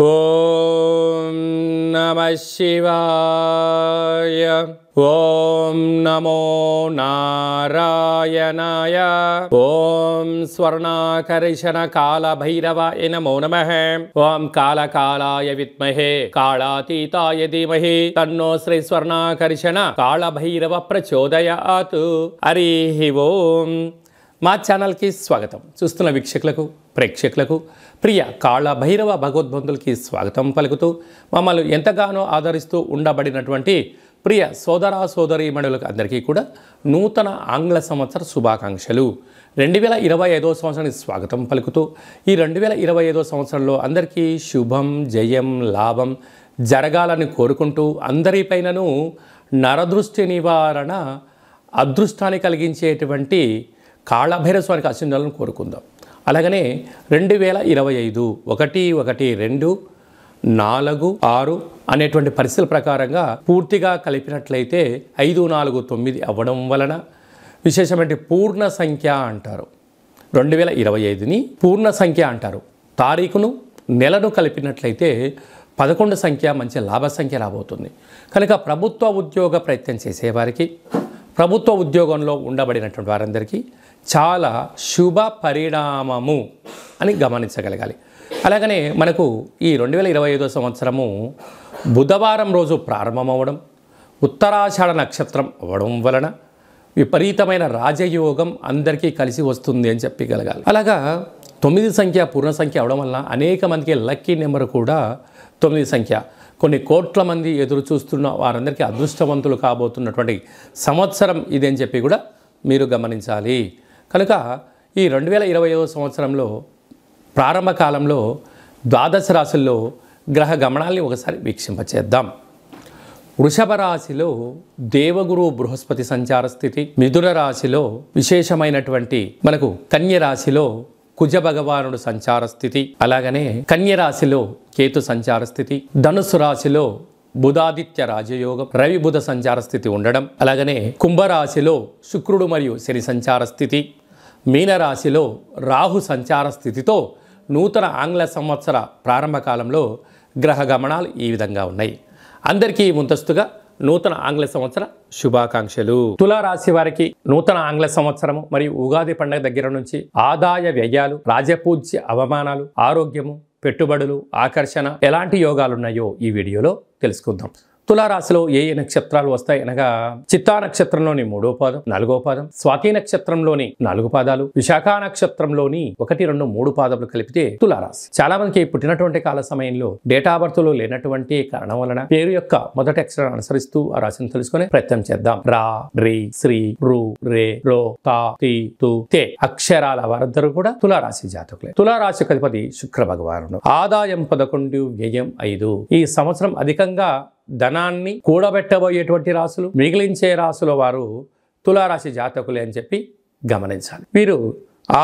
ఓం నమః శివాయ. ఓం నమో నారాయణాయ. ఓం స్వర్ణాకర్షణ కాళభైరవాయ నమో నమః. ఓం కాళకాలాయ విద్మహే కాళాతీతాయ ధీమహి తన్నో శ్రీ స్వర్ణాకర్షణ కాళభైరవ ప్రచోదయాత్. హరి ఓం. మా ఛానల్కి స్వాగతం. చూస్తున్న వీక్షకులకు ప్రేక్షకులకు ప్రియ కాళభైరవ భగవద్బంధులకి స్వాగతం పలుకుతూ మమ్మల్ని ఎంతగానో ఆదరిస్తూ ఉండబడినటువంటి ప్రియ సోదర సోదరీమణులకు అందరికీ కూడా నూతన ఆంగ్ల సంవత్సర శుభాకాంక్షలు. 2025 సంవత్సరానికి స్వాగతం పలుకుతూ ఈ 2025 సంవత్సరంలో అందరికీ శుభం జయం లాభం జరగాలని కోరుకుంటూ అందరిపైనను నరదృష్టి నివారణ అదృష్టాన్ని కలిగించేటువంటి కాళభైరవ స్వామికి ఆశీర్వాదాలను కోరుకుందాం. అలాగనే 2025 1 1 2 4 6 అనేటువంటి పరిస్థితుల ప్రకారంగా పూర్తిగా కలిపినట్లయితే 5 4 9 అవ్వడం వలన విశేషమైన పూర్ణ సంఖ్య అంటారు. 2025ని పూర్ణ సంఖ్య అంటారు. తారీఖును నెలను కలిపినట్లయితే 11 సంఖ్య మంచి లాభ సంఖ్య రాబోతుంది. కనుక ప్రభుత్వ ఉద్యోగ ప్రయత్నం చేసేవారికి ప్రభుత్వ ఉద్యోగంలో ఉండబడినటువంటి వారందరికీ చాలా శుభ పరిణామము అని గమనించగలగాలి. అలాగనే మనకు ఈ 2025 సంవత్సరము బుధవారం రోజు ప్రారంభమవడం ఉత్తరాషాఢ నక్షత్రం అవ్వడం వలన విపరీతమైన రాజయోగం అందరికీ కలిసి వస్తుంది అని చెప్పగలగాలి. అలాగా 9 సంఖ్య పూర్ణ సంఖ్య అవడం వలన అనేక మందికి లక్కీ నెంబర్ కూడా 9 సంఖ్య. కొన్ని కోట్ల మంది ఎదురు చూస్తున్న వారందరికీ అదృష్టవంతులు కాబోతున్నటువంటి సంవత్సరం ఇది అని చెప్పి కూడా మీరు గమనించాలి. కనుక ఈ 2025 సంవత్సరంలో ప్రారంభ కాలంలో ద్వాదశ రాశుల్లో గ్రహ గమనాల్ని ఒకసారి వీక్షింపచేద్దాం. వృషభ రాశిలో దేవగురు బృహస్పతి సంచార స్థితి, మిథున రాశిలో విశేషమైనటువంటి మనకు కన్య రాశిలో కుజ భగవానుడు సంచార స్థితి, అలాగనే కన్య రాశిలో కేతు సంచార స్థితి, ధనుసు రాశిలో బుధాదిత్య రాజయోగం రవి బుధ సంచార స్థితి ఉండడం, అలాగనే కుంభరాశిలో శుక్రుడు మరియు శని సంచార స్థితి, మీనరాశిలో రాహు సంచార స్థితితో నూతన ఆంగ్ల సంవత్సర ప్రారంభ కాలంలో గ్రహ గమనాలు ఈ విధంగా ఉన్నాయి. అందరికీ ముందస్తుగా నూతన ఆంగ్ల సంవత్సర శుభాకాంక్షలు. తులారాశి వారికి నూతన ఆంగ్ల సంవత్సరము మరియు ఉగాది పండుగ దగ్గర నుంచి ఆదాయ వ్యయాలు, రాజపూజ్య అవమానాలు, ఆరోగ్యము, పెట్టుబడులు, ఆకర్షణ ఎలాంటి యోగాలు ఉన్నాయో ఈ వీడియోలో తెలుసుకుందాం. తులారాశిలో ఏ ఏ నక్షత్రాలు వస్తాయి అనగా చిత్తా నక్షత్రంలోని 3వ పాదం 4వ పాదం, స్వాతి నక్షత్రంలోని 4 పాదాలు, విశాఖ నక్షత్రంలోని 1 2 3 పాదములు కలిపితే తులారాశి. చాలా మందికి పుట్టినటువంటి కాల సమయంలో డేటా బర్త్లో లేనటువంటి కారణం వలన పేరు యొక్క మొదటి అక్షరాన్ని అనుసరిస్తూ ఆ రాశిని తెలుసుకునే ప్రయత్నం చేద్దాం. రా, రి, శ్రీ, రు, రే, రో, తా, తి, తు, తే అక్షరాల వారందరూ కూడా తులారాశి జాతకులే. తులారాశి అధిపతి శుక్ర భగవానుడు. ఆదాయం 11, వ్యయం 5. ఈ సంవత్సరం అధికంగా ధనాన్ని కూడబెట్టబోయేటువంటి రాశులు, మిగిలించే రాశుల వారు తులారాశి జాతకులే అని చెప్పి గమనించాలి. వీరు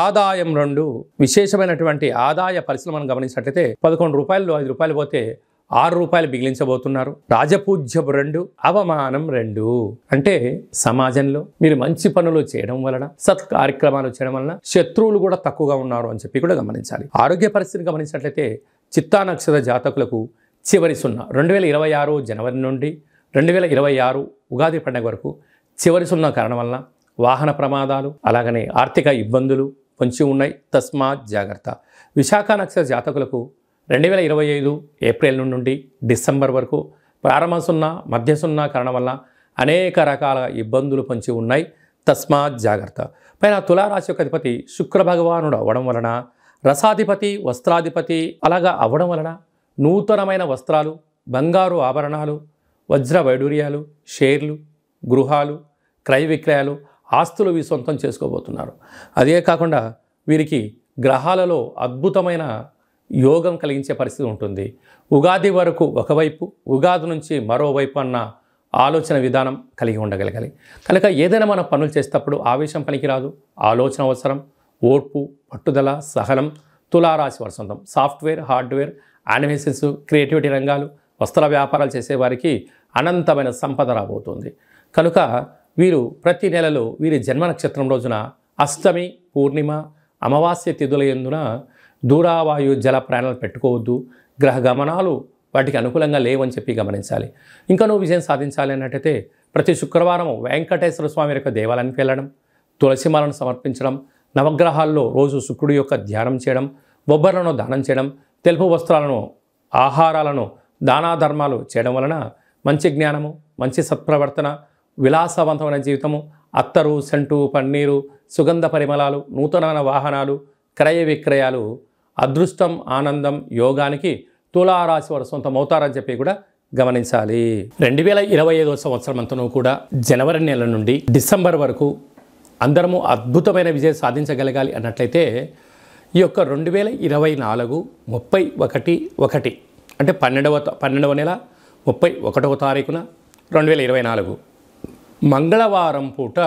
ఆదాయం 2 విశేషమైనటువంటి ఆదాయ పరిస్థితులు మనం గమనించినట్లయితే 11 రూపాయలు 5 రూపాయలు పోతే 6 రూపాయలు మిగిలించబోతున్నారు. రాజపూజ్యపు 2, అవమానం 2. అంటే సమాజంలో మీరు మంచి పనులు చేయడం వలన, సత్ కార్యక్రమాలు చేయడం వలన శత్రువులు కూడా తక్కువగా ఉన్నారు అని చెప్పి కూడా గమనించాలి. ఆరోగ్య పరిస్థితిని గమనించినట్లయితే చిత్తా నక్షత్ర జాతకులకు చివరి 2026 జనవరి నుండి 2026 ఉగాది పండుగ వరకు చివరి 0 కారణం వలన వాహన ప్రమాదాలు, అలాగనే ఆర్థిక ఇబ్బందులు పొంచి ఉన్నాయి. తస్మాత్ జాగ్రత్త. విశాఖ నక్షత్ర జాతకులకు 2025 ఏప్రిల్ నుండి డిసెంబర్ వరకు ప్రారంభ 0 మధ్య 0 కారణం వల్ల అనేక రకాల ఇబ్బందులు పొంచి ఉన్నాయి. తస్మాత్ జాగ్రత్త. పైన తులారాశి యొక్క అధిపతి శుక్ర భగవానుడు అవ్వడం వలన రసాధిపతి, వస్త్రాధిపతి అలాగా అవ్వడం వలన నూతనమైన వస్త్రాలు, బంగారు ఆభరణాలు, వజ్ర వైడూర్యాలు, షేర్లు, గృహాలు, క్రయ విక్రయాలు, ఆస్తులు వీ సొంతం చేసుకోబోతున్నారు. అదే కాకుండా వీరికి గ్రహాలలో అద్భుతమైన యోగం కలిగించే పరిస్థితి ఉంటుంది. ఉగాది వరకు ఒకవైపు, ఉగాది నుంచి మరోవైపు అన్న ఆలోచన విధానం కలిగి ఉండగలగాలి. కనుక ఏదైనా మనం పనులు చేసేటప్పుడు ఆవేశం పనికిరాదు, ఆలోచన అవసరం, ఓర్పు, పట్టుదల, సహనం తులారాశి వారి సొంతం. సాఫ్ట్వేర్, హార్డ్వేర్, యానిమేషన్స్, క్రియేటివిటీ రంగాలు, వస్త్ర వ్యాపారాలు చేసేవారికి అనంతమైన సంపద రాబోతుంది. కనుక వీరు ప్రతి నెలలో వీరి జన్మ నక్షత్రం రోజున అష్టమి, పూర్ణిమ, అమావాస్య తిథుల యందున దూరావాయు జల ప్రాణాలు పెట్టుకోవద్దు. గ్రహ గమనాలు వాటికి అనుకూలంగా లేవని చెప్పి గమనించాలి. ఇంకా నువ్వు విజయం సాధించాలి అన్నట్టయితే ప్రతి శుక్రవారం వెంకటేశ్వర స్వామి యొక్క దేవాలయానికి వెళ్ళడం, తులసిమాలను సమర్పించడం, నవగ్రహాల్లో రోజు శుక్రుడి యొక్క ధ్యానం చేయడం, బొబ్బర్లను దానం చేయడం, తెలుపు వస్త్రాలను, ఆహారాలను దానాధర్మాలు చేయడం వలన మంచి జ్ఞానము, మంచి సత్ప్రవర్తన, విలాసవంతమైన జీవితము, అత్తరు, సెంటు, పన్నీరు, సుగంధ పరిమళాలు, నూతనమైన వాహనాలు, క్రయ విక్రయాలు, అదృష్టం, ఆనందం, యోగానికి తులారాశి వారు సొంతమవుతారని చెప్పి కూడా గమనించాలి. 2025 సంవత్సరం అంతనూ కూడా జనవరి నెల నుండి డిసెంబర్ వరకు అందరము అద్భుతమైన విజయం సాధించగలగాలి అన్నట్లయితే ఈ యొక్క 2024 31/1 అంటే 12వ నెల 31వ తారీఖున 2024 మంగళవారం పూట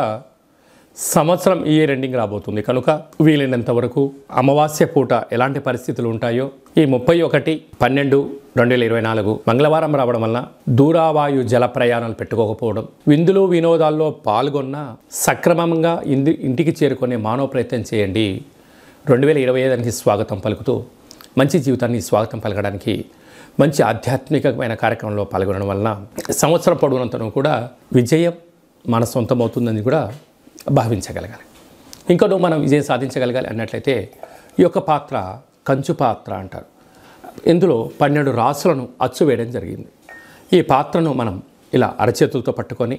సంవత్సరం ఇయర్ ఎండింగ్ రాబోతుంది కనుక వీలైనంత వరకు అమావాస్య పూట ఎలాంటి పరిస్థితులు ఉంటాయో ఈ 31/12/2024 మంగళవారం రావడం వల్ల దూరావాయు జల ప్రయాణాలు పెట్టుకోకపోవడం, విందులు వినోదాల్లో పాల్గొన్న సక్రమంగా ఇంటికి చేరుకునే మానవ ప్రయత్నం చేయండి. 2025కి స్వాగతం పలుకుతూ మంచి జీవితాన్ని స్వాగతం పలకడానికి మంచి ఆధ్యాత్మికమైన కార్యక్రమంలో పాల్గొనడం వలన సంవత్సరం పొడవునంతను కూడా విజయం మన సొంతమవుతుందని కూడా భావించగలగాలి. ఇంకా మనం విజయం సాధించగలగాలి అన్నట్లయితే ఈ యొక్క పాత్ర కంచు పాత్ర అంటారు. ఇందులో 12 రాసులను అచ్చు వేయడం జరిగింది. ఈ పాత్రను మనం ఇలా అరచేతులతో పట్టుకొని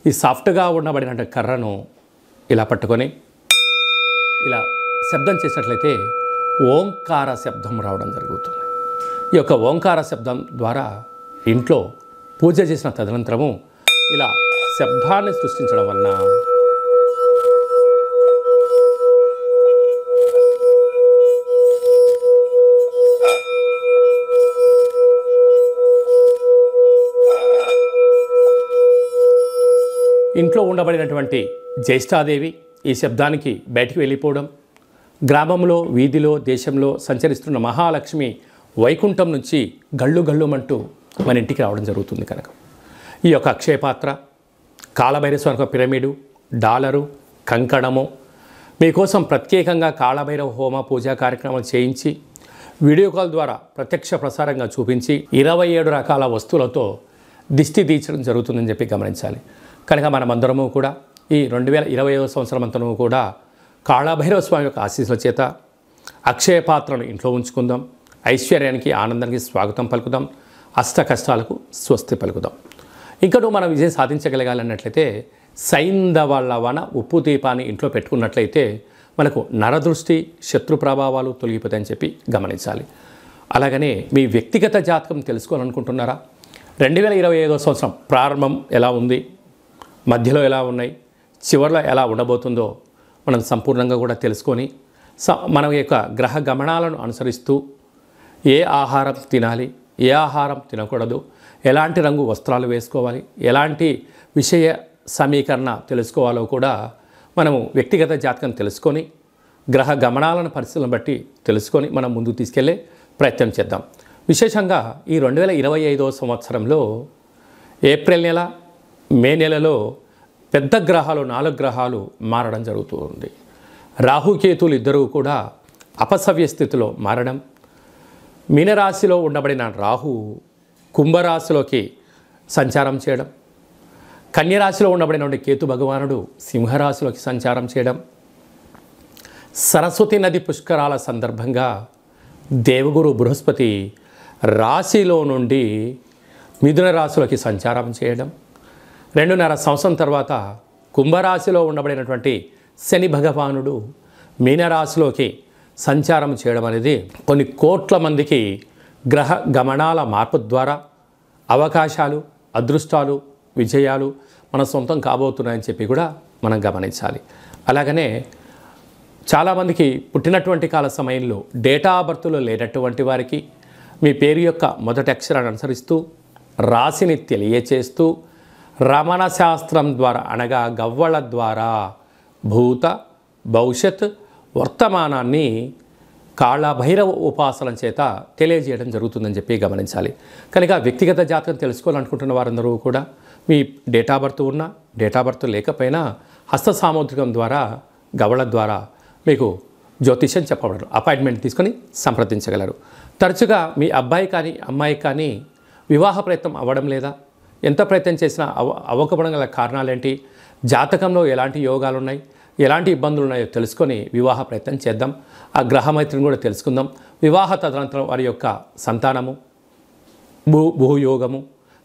ఈ సాఫ్ట్గా ఉండబడిన కర్రను ఇలా పట్టుకొని ఇలా శబ్దం చేసినట్లయితే ఓంకార శబ్దం రావడం జరుగుతుంది. ఈ యొక్క ఓంకార శబ్దం ద్వారా ఇంట్లో పూజ చేసిన తదనంతరము ఇలా శబ్దాన్ని సృష్టించడం వలన ఇంట్లో ఉండబడినటువంటి జ్యేష్ఠాదేవి ఈ శబ్దానికి బయటికి వెళ్ళిపోవడం, గ్రామంలో, వీధిలో, దేశంలో సంచరిస్తున్న మహాలక్ష్మి వైకుంఠం నుంచి గళ్ళు గళ్ళుమంటూ మన ఇంటికి రావడం జరుగుతుంది. కనుక ఈ యొక్క అక్షయపాత్ర, కాళభైరవ యొక్క పిరమిడు, డాలరు, కంకణము మీకోసం ప్రత్యేకంగా కాళభైరవ హోమ పూజా కార్యక్రమాలు చేయించి వీడియో కాల్ ద్వారా ప్రత్యక్ష ప్రసారంగా చూపించి 27 రకాల వస్తువులతో దిష్టి తీర్చడం జరుగుతుందని చెప్పి గమనించాలి. కనుక మనమందరము కూడా ఈ 2025 సంవత్సరం అంతను కూడా కాళభైరవ స్వామి యొక్క ఆశీస్సుల చేత అక్షయ పాత్రను ఇంట్లో ఉంచుకుందాం. ఐశ్వర్యానికి, ఆనందానికి స్వాగతం పలుకుదాం. అష్ట కష్టాలకు స్వస్తి పలుకుదాం. ఇంకా మనం విజయం సాధించగలగాలన్నట్లయితే సైంధవ లవణ ఉప్పు దీపాన్ని ఇంట్లో పెట్టుకున్నట్లయితే మనకు నరదృష్టి, శత్రు ప్రభావాలు తొలగిపోతాయని చెప్పి గమనించాలి. అలాగనే మీ వ్యక్తిగత జాతకం తెలుసుకోవాలనుకుంటున్నారా? 2025 సంవత్సరం ప్రారంభం ఎలా ఉంది, మధ్యలో ఎలా ఉన్నాయి, చివరిలో ఎలా ఉండబోతుందో మనం సంపూర్ణంగా కూడా తెలుసుకొని మన యొక్క గ్రహ గమనాలను అనుసరిస్తూ ఏ ఆహారం తినాలి, ఏ ఆహారం తినకూడదు, ఎలాంటి రంగు వస్త్రాలు వేసుకోవాలి, ఎలాంటి విషయ సమీకరణ తెలుసుకోవాలో కూడా మనము వ్యక్తిగత జాతకం తెలుసుకొని గ్రహ గమనాలను పరిస్థితులను బట్టి తెలుసుకొని మనం ముందుకు తీసుకెళ్లే ప్రయత్నం చేద్దాం. విశేషంగా ఈ 2025 సంవత్సరంలో ఏప్రిల్ నెల, మే నెలలో పెద్ద గ్రహాలు 4 గ్రహాలు మారడం జరుగుతుంది. రాహుకేతులు ఇద్దరూ కూడా అపసవ్య స్థితిలో మారడం, మీనరాశిలో ఉండబడిన రాహు కుంభరాశిలోకి సంచారం చేయడం, కన్యరాశిలో ఉండబడిన కేతు భగవానుడు సింహరాశిలోకి సంచారం చేయడం, సరస్వతి నది పుష్కరాల సందర్భంగా దేవగురు బృహస్పతి రాశిలో నుండి మిథున రాశిలోకి సంచారం చేయడం, 2.5 సంవత్సరం తర్వాత కుంభరాశిలో ఉండబడినటువంటి శని భగవానుడు మీనరాశిలోకి సంచారం చేయడం అనేది కొన్ని కోట్ల మందికి గ్రహ గమనాల మార్పు ద్వారా అవకాశాలు, అదృష్టాలు, విజయాలు మన సొంతం కాబోతున్నాయని చెప్పి కూడా మనం గమనించాలి. అలాగనే చాలామందికి పుట్టినటువంటి కాల సమయంలో డేటా ఆఫ్ బర్త్లో లేనటువంటి వారికి మీ పేరు యొక్క మొదటి అక్షరాన్ని అనుసరిస్తూ రాశిని తెలియచేస్తూ రమణ శాస్త్రం ద్వారా అనగా గవ్వళ ద్వారా భూత, భవిష్యత్, వర్తమానాన్ని కాళభైరవ ఉపాసన చేత తెలియజేయడం జరుగుతుందని చెప్పి గమనించాలి. కనుక వ్యక్తిగత జాతకం తెలుసుకోవాలనుకుంటున్న వారందరూ కూడా మీ డేట్ ఆఫ్ బర్త్ ఉన్నా, డేట్ ఆఫ్ బర్త్ లేకపోయినా హస్త సాముద్రికం ద్వారా, గవళ ద్వారా మీకు జ్యోతిష్యం చెప్పబడరు. అపాయింట్మెంట్ తీసుకొని సంప్రదించగలరు. తరచుగా మీ అబ్బాయి కానీ అమ్మాయి కానీ వివాహ ప్రయత్నం అవ్వడం లేదా? ఎంత ప్రయత్నం చేసినా అవ్వకపోవడం గల కారణాలేంటి? జాతకంలో ఎలాంటి యోగాలు ఉన్నాయి, ఎలాంటి ఇబ్బందులు ఉన్నాయో తెలుసుకొని వివాహ ప్రయత్నం చేద్దాం. ఆ గ్రహమైత్రిని కూడా తెలుసుకుందాం. వివాహ తదనంతరం వారి యొక్క సంతానము, భూయోగము,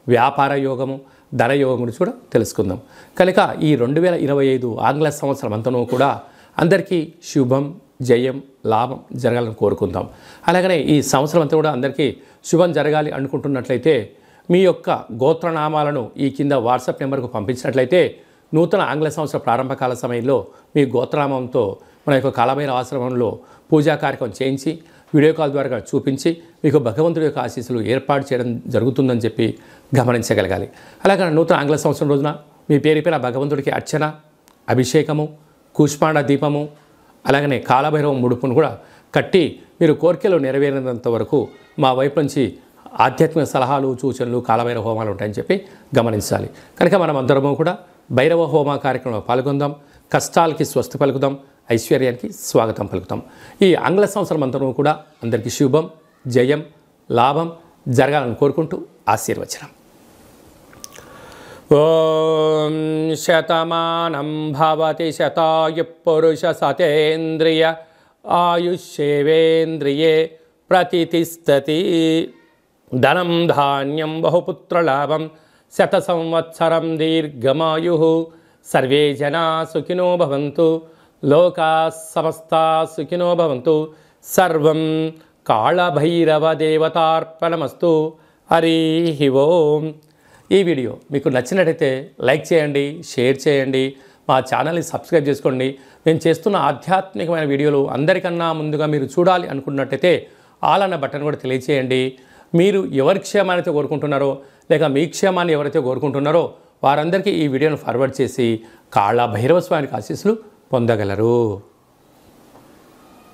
వ్యాపార యోగము, ధన యోగం గురించి కూడా తెలుసుకుందాం. కనుక ఈ 2025 ఆంగ్ల సంవత్సరం అంతనూ కూడా అందరికీ శుభం, జయం, లాభం జరగాలని కోరుకుందాం. అలాగనే ఈ సంవత్సరం అంతా కూడా అందరికీ శుభం జరగాలి అనుకుంటున్నట్లయితే మీ యొక్క గోత్రనామాలను ఈ కింద వాట్సాప్ నెంబర్కు పంపించినట్లయితే నూతన ఆంగ్ల సంవత్సర ప్రారంభకాల సమయంలో మీ గోత్రనామంతో మన యొక్క కాలభైరవ ఆశ్రమంలో పూజా కార్యక్రమం చేయించి వీడియో కాల్ ద్వారా చూపించి మీకు భగవంతుడి యొక్క ఆశీస్సులు ఏర్పాటు చేయడం జరుగుతుందని చెప్పి గమనించగలగాలి. అలాగే నూతన ఆంగ్ల సంవత్సరం రోజున మీ పేరుపైన భగవంతుడికి అర్చన, అభిషేకము, కూష్మాండ దీపము, అలాగనే కాలభైరవ ముడుపును కూడా కట్టి మీరు కోరికలు నెరవేరినంత వరకు మా వైపు నుంచి ఆధ్యాత్మిక సలహాలు, సూచనలు, కాలభైరవ హోమాలు ఉంటాయని చెప్పి గమనించాలి. కనుక మనం అందరము కూడా భైరవ హోమ కార్యక్రమంలో పాల్గొందాం. కష్టాలకి స్వస్తి పలుకుదాం, ఐశ్వర్యానికి స్వాగతం పలుకుతాం. ఈ ఆంగ్ల సంవత్సరం అంతరం కూడా అందరికీ శుభం, జయం, లాభం జరగాలని కోరుకుంటూ ఆశీర్వచనం. ఓం శతమానం భవతి శతాయు పురుష సతేంద్రియ ఆయుష్యేవేంద్రియే ప్రతితిష్టతి. ధనం ధాన్యం బహుపుత్రలాభం శత సంవత్సరం దీర్ఘమాయు. సర్వే జనా సుఖినో భవంతు, లోకా సమస్తా సుఖినో భవంతు. సర్వం కాళభైరవ దేవతార్పణమస్తు. హరి ఓం. ఈ వీడియో మీకు నచ్చినట్టయితే లైక్ చేయండి, షేర్ చేయండి, మా ఛానల్ని సబ్స్క్రైబ్ చేసుకోండి. నేను చేస్తున్న ఆధ్యాత్మికమైన వీడియోలు అందరికన్నా ముందుగా మీరు చూడాలి అనుకున్నట్టయితే ఆల్ అన్న బటన్ కూడా తెలియచేయండి. మీరు ఎవరి క్షేమాన్ని కోరుకుంటున్నారో లేక మీ క్షేమాన్ని ఎవరైతే కోరుకుంటున్నారో వారందరికీ ఈ వీడియోను ఫార్వర్డ్ చేసి కాళభైరవ స్వామికి ఆశీస్సులు పొందగలరు.